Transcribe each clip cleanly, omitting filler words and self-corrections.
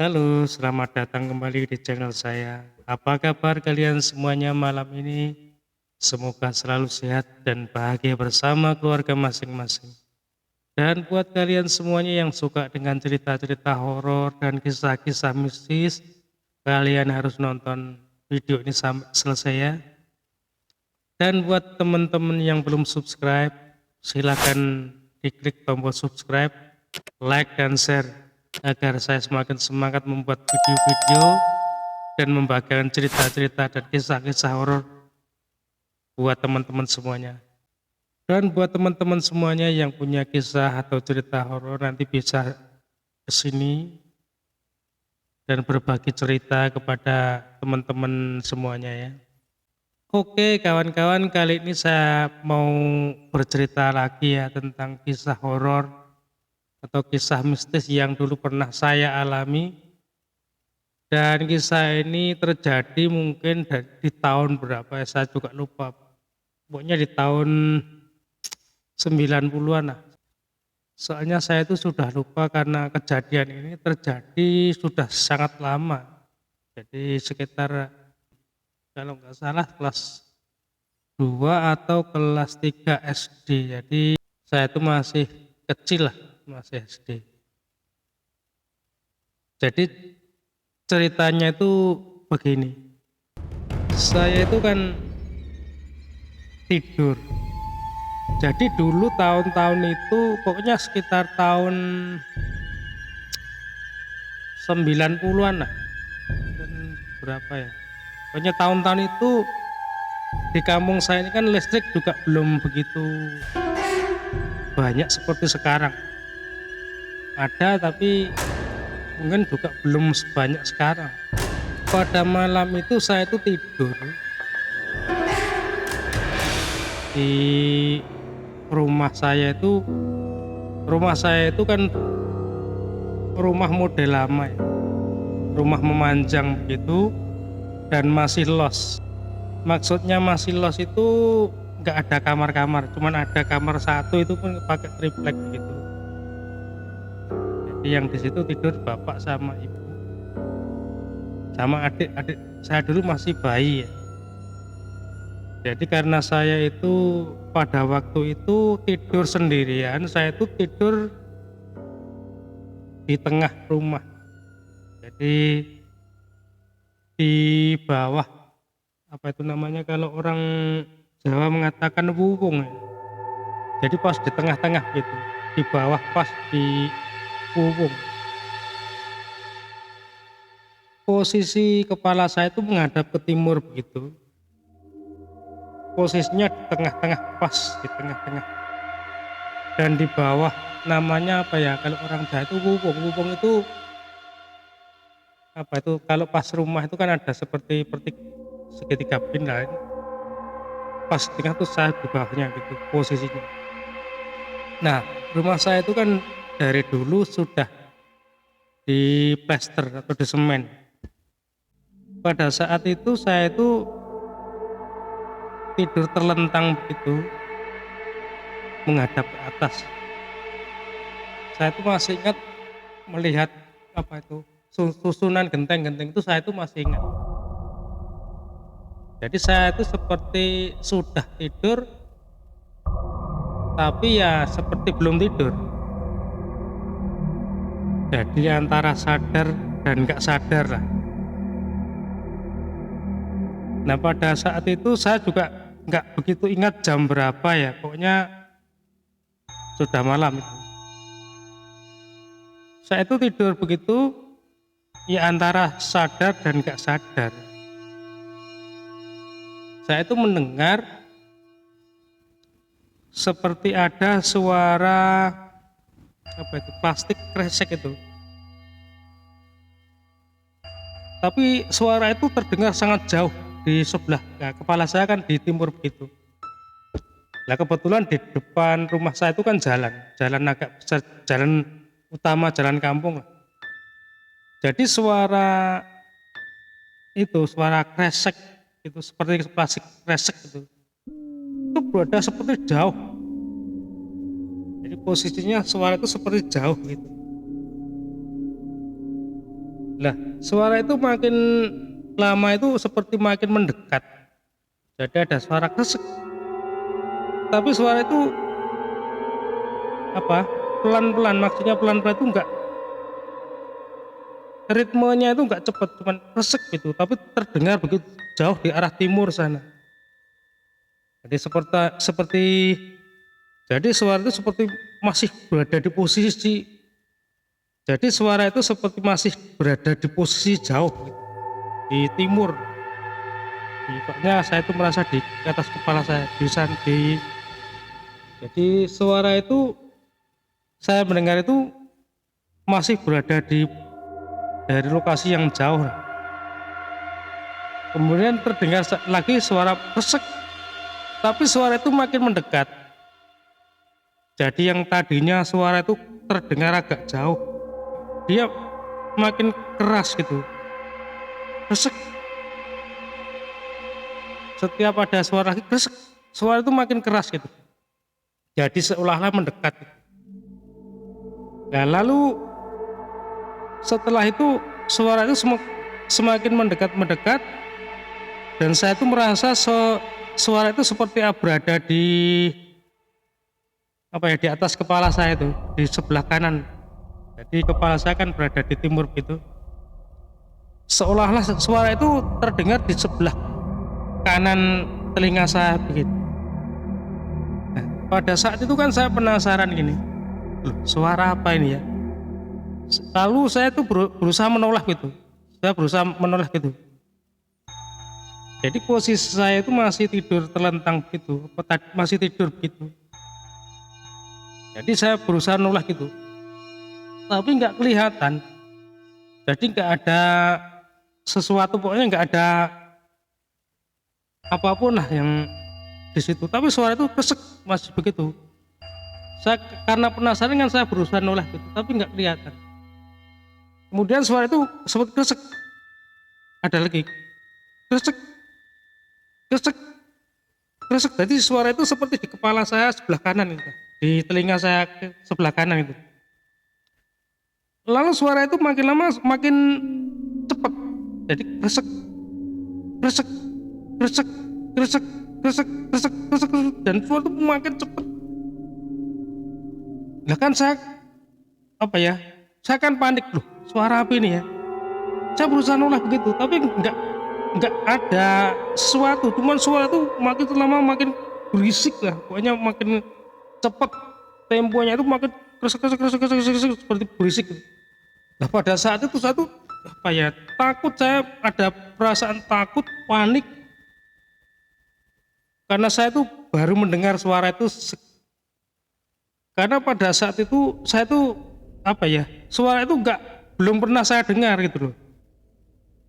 Halo, selamat datang kembali di channel saya. Apa kabar kalian semuanya malam ini? Semoga selalu sehat dan bahagia bersama keluarga masing-masing. Dan buat kalian semuanya yang suka dengan cerita-cerita horor dan kisah-kisah mistis, kalian harus nonton video ini sampai selesai ya. Dan buat teman-teman yang belum subscribe, silakan diklik tombol subscribe, like dan share agar saya semakin semangat membuat video-video dan membagikan cerita-cerita dan kisah-kisah horor buat teman-teman semuanya. Dan buat teman-teman semuanya yang punya kisah atau cerita horor nanti bisa kesini dan berbagi cerita kepada teman-teman semuanya ya. Oke kawan-kawan, kali ini saya mau bercerita lagi ya tentang kisah horor atau kisah mistis yang dulu pernah saya alami. Dan kisah ini terjadi mungkin di tahun berapa ya, saya juga lupa. Pokoknya di tahun 90-an lah. Soalnya saya itu sudah lupa karena kejadian ini terjadi sudah sangat lama. Jadi sekitar kalau nggak salah kelas 2 atau kelas 3 SD. Jadi saya itu masih kecil lah, masih SD. Jadi ceritanya itu begini. Saya itu kan tidur. Jadi dulu tahun-tahun itu pokoknya sekitar tahun 90-an lah. Dan berapa ya? Pokoknya tahun-tahun itu di kampung saya ini kan listrik juga belum begitu banyak seperti sekarang. Ada tapi mungkin juga belum sebanyak sekarang. Pada malam itu saya itu tidur di rumah saya itu kan rumah model lama ya, rumah memanjang begitu dan masih los. Maksudnya masih los itu nggak ada kamar-kamar, cuman ada kamar satu itu pun pakai triplek gitu. Jadi yang di situ tidur bapak sama ibu, sama adik-adik saya dulu masih bayi ya. Jadi karena saya itu pada waktu itu tidur sendirian, saya itu tidur di tengah rumah. Jadi di bawah, apa itu namanya kalau orang Jawa mengatakan wuwung ya. Jadi pas di tengah-tengah gitu, di bawah pas di wuwung. Posisi kepala saya itu menghadap ke timur begitu. Posisinya di tengah-tengah, pas di tengah-tengah. Dan di bawah namanya apa ya, kalau orang Jawa itu wuwung. Wuwung itu apa itu, kalau pas rumah itu kan ada seperti segitiga pin lah. Pas di tengah tuh saya di bawahnya gitu posisinya. Nah, rumah saya itu kan dari dulu sudah di plester atau di semen. Pada saat itu saya itu tidur terlentang begitu menghadap ke atas. Saya itu masih ingat melihat apa itu susunan genteng-genteng itu, saya itu masih ingat. Jadi saya itu seperti sudah tidur tapi ya seperti belum tidur. Jadi antara sadar dan nggak sadar lah. Nah pada saat itu saya juga nggak begitu ingat jam berapa ya, pokoknya sudah malam itu. Saya itu tidur begitu, ya antara sadar dan nggak sadar. Saya itu mendengar seperti ada suara apa itu, plastik kresek itu. Tapi suara itu terdengar sangat jauh di sebelah. Nah, kepala saya kan di timur begitu. Nah kebetulan di depan rumah saya itu kan jalan agak besar, jalan utama, jalan kampung lah. Jadi suara kresek itu seperti plastik kresek itu berada seperti jauh. Jadi posisinya suara itu seperti jauh gitu. Lah, suara itu makin lama itu seperti makin mendekat. Jadi ada suara kresek, tapi suara itu apa, pelan-pelan, maksudnya pelan-pelan itu enggak, ritmenya itu enggak cepet, cuman kresek gitu, tapi terdengar begitu jauh di arah timur sana. Jadi seperti jadi suara itu seperti masih berada di posisi jadi suara itu seperti masih berada di posisi jauh gitu, di timur. Pokoknya saya itu merasa di atas kepala saya, jadi suara itu saya mendengar itu masih berada dari lokasi yang jauh. Kemudian terdengar lagi suara kresek, tapi suara itu makin mendekat. Jadi yang tadinya suara itu terdengar agak jauh, dia makin keras gitu. Kresek. Setiap ada suara lagi kresek, suara itu makin keras gitu. Jadi seolah-olah mendekat. Nah, lalu setelah itu suara itu semakin mendekat dan saya itu merasa suara itu seperti berada di atas kepala saya itu, di sebelah kanan. Jadi kepala saya kan berada di timur gitu. Seolah-olah suara itu terdengar di sebelah kanan telinga saya begitu. Nah, pada saat itu kan saya penasaran gini, loh, suara apa ini ya? Lalu saya itu berusaha menolak gitu. Saya berusaha menolak gitu. Jadi posisi saya itu masih tidur terlentang gitu, masih tidur gitu. Jadi saya berusaha nolak gitu, tapi nggak kelihatan. Jadi nggak ada sesuatu, pokoknya nggak ada apapun lah yang di situ. Tapi suara itu kresek masih begitu. Saya karena penasaran kan saya berusaha nolak gitu, tapi nggak kelihatan. Kemudian suara itu seperti kresek, ada lagi kresek, kresek, kresek. Jadi suara itu seperti di kepala saya sebelah kanan gitu, di telinga saya sebelah kanan itu. Lalu suara itu makin lama makin cepat, jadi kresek, kresek, kresek, kresek, kresek, kresek, kresek, dan suara itu makin cepat. Nah kan saya saya kan panik, loh suara apa ini ya? Saya berusaha nolak begitu, tapi nggak ada sesuatu, cuman suara itu makin lama makin berisik lah, pokoknya makin cepat temponya itu makin kresek kresek kresek kresek kresek seperti berisik. Nah pada saat itu saya tuh takut, saya ada perasaan takut, panik, karena saya tuh baru mendengar suara itu, karena pada saat itu saya tuh suara itu belum pernah saya dengar gitu loh.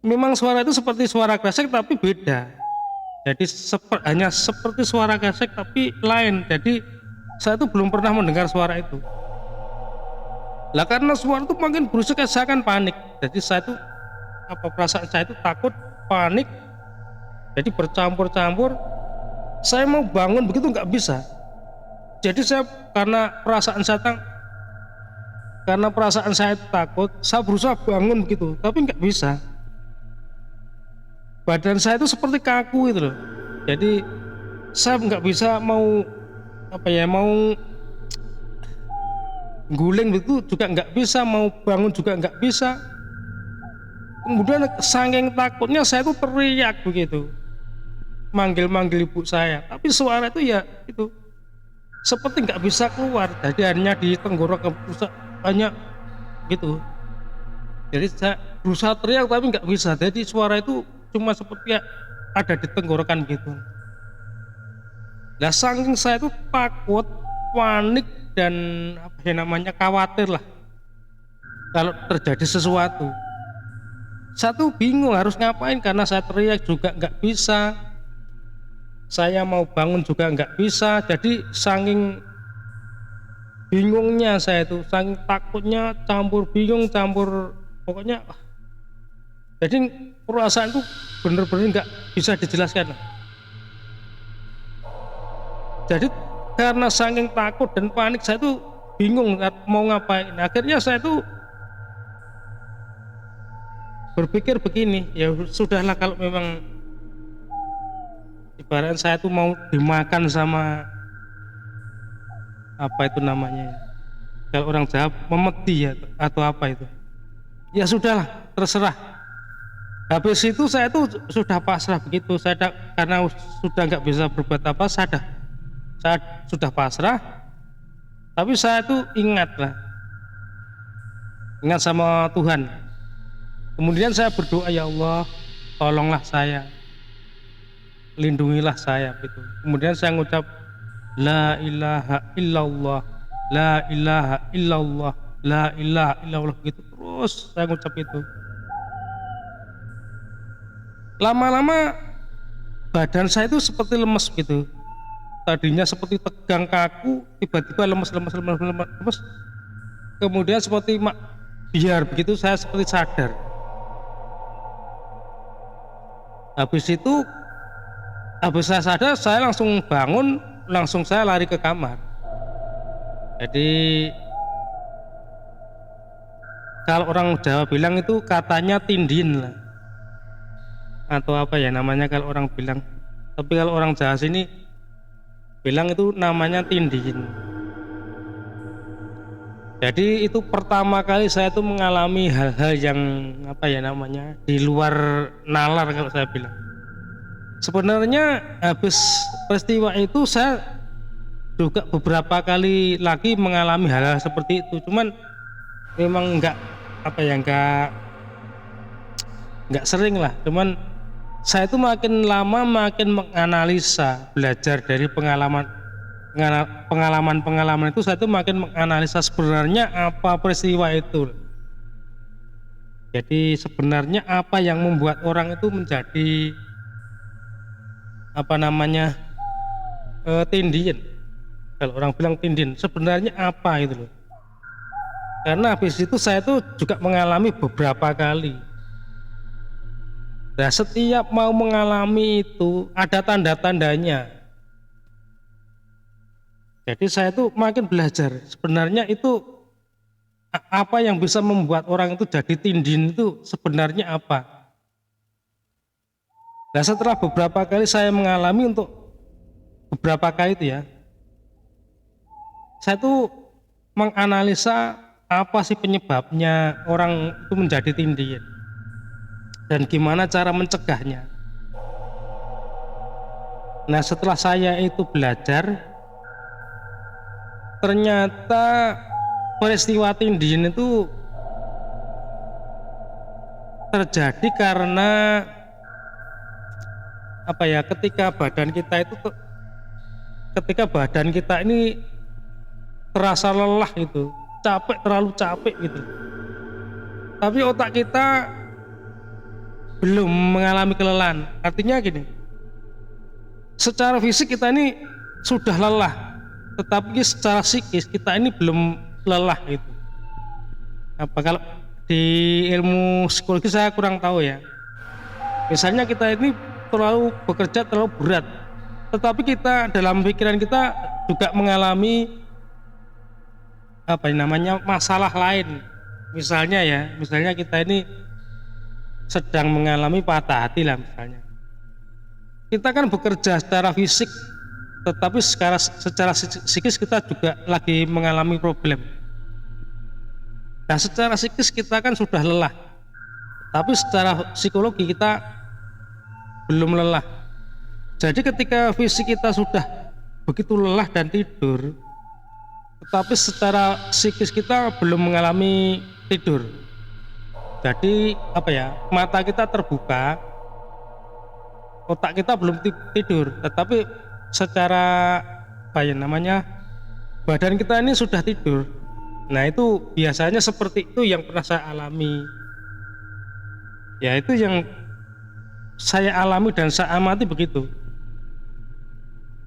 Memang suara itu seperti suara kresek tapi beda. Jadi hanya seperti suara kresek tapi lain. Jadi saya tuh belum pernah mendengar suara itu. Lah karena suara itu makin berisik, saya kan panik. Jadi saya tuh perasaan saya itu takut, panik. Jadi bercampur-campur. Saya mau bangun begitu nggak bisa. Jadi saya karena perasaan saya takut, saya berusaha bangun begitu, tapi nggak bisa. Badan saya itu seperti kaku gitu loh. Jadi saya nggak bisa mau guling begitu juga nggak bisa, mau bangun juga nggak bisa. Kemudian saking takutnya saya tuh teriak begitu, manggil ibu saya, tapi suara itu ya itu seperti nggak bisa keluar, jadi hanya di tenggorokan hanya gitu. Jadi saya berusaha teriak tapi nggak bisa, jadi suara itu cuma seperti ada di tenggorokan gitu. Nah saking saya itu takut, panik, dan khawatir lah kalau terjadi sesuatu. Saya tuh bingung harus ngapain, karena saya teriak juga nggak bisa, saya mau bangun juga nggak bisa. Jadi saking bingungnya saya itu, saking takutnya campur bingung, campur pokoknya. Jadi perasaan itu bener-bener nggak bisa dijelaskan. Jadi karena saking takut dan panik, saya tuh bingung mau ngapain. Akhirnya saya tuh berpikir begini, ya sudahlah kalau memang ibarat saya tuh mau dimakan sama apa itu namanya ya, kalau orang Jawa memedi ya atau apa itu, ya sudahlah terserah. Habis itu saya tuh sudah pasrah begitu, karena sudah nggak bisa berbuat apa, saya sudah pasrah. Tapi saya tuh ingat sama Tuhan. Kemudian saya berdoa, ya Allah tolonglah saya, lindungilah saya gitu. Kemudian saya ngucap la ilaha illallah, la ilaha illallah, la ilaha illallah gitu terus saya ngucap itu. Lama-lama badan saya itu seperti lemes gitu. Tadinya seperti tegang kaku, tiba-tiba lemes. Kemudian seperti biar begitu saya seperti sadar. Habis saya sadar, saya langsung bangun, langsung saya lari ke kamar. Jadi kalau orang Jawa bilang itu katanya tindin lah, atau apa ya namanya kalau orang bilang. Tapi kalau orang Jawa sini bilang itu namanya tindin. Jadi itu pertama kali saya tuh mengalami hal-hal yang apa ya namanya, di luar nalar kalau saya bilang. Sebenarnya habis peristiwa itu saya juga beberapa kali lagi mengalami hal-hal seperti itu, cuman memang nggak sering lah. Cuman saya itu makin lama makin menganalisa, belajar dari pengalaman itu, saya itu makin menganalisa sebenarnya apa peristiwa itu. Jadi sebenarnya apa yang membuat orang itu menjadi apa namanya tindin. Kalau orang bilang tindin, sebenarnya apa itu loh. Karena habis itu saya tuh juga mengalami beberapa kali. Nah, setiap mau mengalami itu ada tanda-tandanya. Jadi saya tuh makin belajar sebenarnya itu apa yang bisa membuat orang itu jadi tindin itu sebenarnya apa. Nah, setelah beberapa kali saya mengalami, untuk beberapa kali itu ya, saya tuh menganalisa apa sih penyebabnya orang itu menjadi tindin dan gimana cara mencegahnya. Nah, setelah saya itu belajar, ternyata peristiwa tindin itu terjadi karena apa ya, ketika badan kita ini terasa lelah gitu, terlalu capek gitu. Tapi otak kita belum mengalami kelelahan. Artinya gini, secara fisik kita ini sudah lelah, tetapi secara psikis kita ini belum lelah gitu. Apa kalau di ilmu psikologi saya kurang tahu ya. Misalnya kita ini bekerja terlalu berat, tetapi kita dalam pikiran kita juga mengalami apa namanya masalah lain. Misalnya kita ini sedang mengalami patah hati lah misalnya. Kita kan bekerja secara fisik, tetapi secara psikis kita juga lagi mengalami problem. Nah, secara psikis kita kan sudah lelah, tapi secara psikologi kita belum lelah. Jadi ketika fisik kita sudah begitu lelah dan tidur, tetapi secara psikis kita belum mengalami tidur. Jadi apa ya, mata kita terbuka, otak kita belum tidur, tetapi secara apa ya namanya, badan kita ini sudah tidur. Nah, itu biasanya seperti itu yang pernah saya alami. Ya, itu yang saya alami dan saya amati begitu.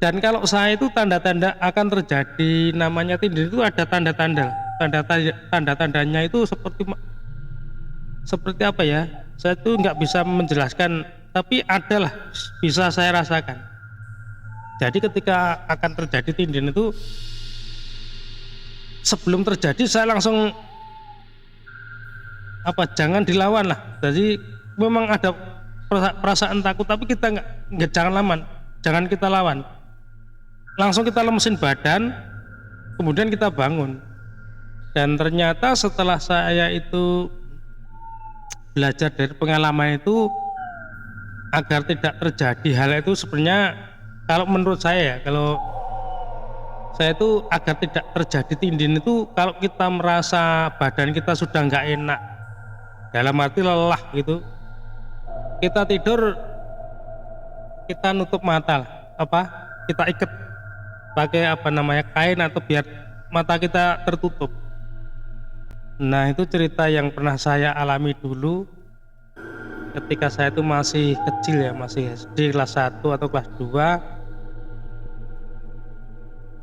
Dan kalau saya itu tanda-tanda akan terjadi namanya tindin itu ada tanda-tandanya itu seperti apa ya, saya tuh nggak bisa menjelaskan, tapi adalah bisa saya rasakan. Jadi ketika akan terjadi tindin itu, sebelum terjadi saya langsung jangan dilawan lah. Jadi memang ada perasaan takut, tapi kita nggak jangan kita lawan. Langsung kita lemesin badan, kemudian kita bangun. Dan ternyata setelah saya itu belajar dari pengalaman itu, agar tidak terjadi hal itu, sebenarnya kalau menurut saya ya, kalau saya itu agar tidak terjadi tindin itu, kalau kita merasa badan kita sudah nggak enak, dalam arti lelah gitu, kita tidur, kita nutup mata lah, kita ikat pakai kain, atau biar mata kita tertutup. Nah, itu cerita yang pernah saya alami dulu ketika saya itu masih kecil ya, masih SD kelas 1 atau kelas 2.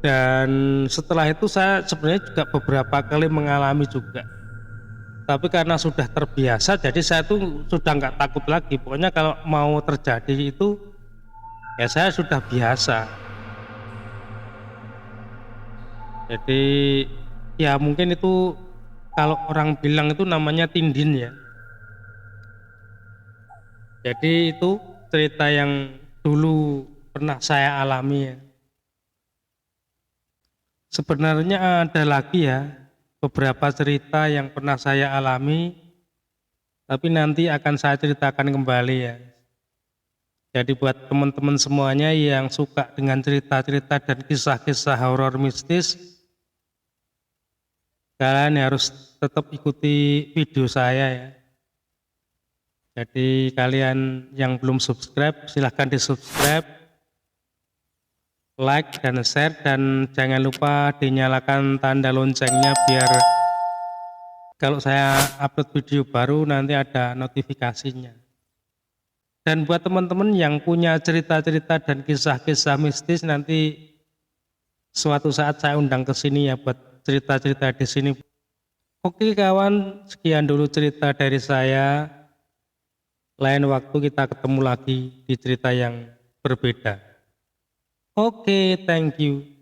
Dan setelah itu saya sebenarnya juga beberapa kali mengalami juga, tapi karena sudah terbiasa, jadi saya tuh sudah nggak takut lagi. Pokoknya kalau mau terjadi itu ya saya sudah biasa. Jadi ya mungkin itu kalau orang bilang itu namanya tindin ya. Jadi itu cerita yang dulu pernah saya alami ya. Sebenarnya ada lagi ya beberapa cerita yang pernah saya alami, tapi nanti akan saya ceritakan kembali ya. Jadi buat teman-teman semuanya yang suka dengan cerita-cerita dan kisah-kisah horor mistis, kalian harus tetap ikuti video saya ya. Jadi kalian yang belum subscribe, silahkan di subscribe, like dan share, dan jangan lupa dinyalakan tanda loncengnya biar kalau saya upload video baru nanti ada notifikasinya. Dan buat teman-teman yang punya cerita-cerita dan kisah-kisah mistis, nanti suatu saat saya undang ke sini ya buat cerita-cerita di sini. Oke kawan, sekian dulu cerita dari saya. Lain waktu kita ketemu lagi di cerita yang berbeda. Oke, thank you.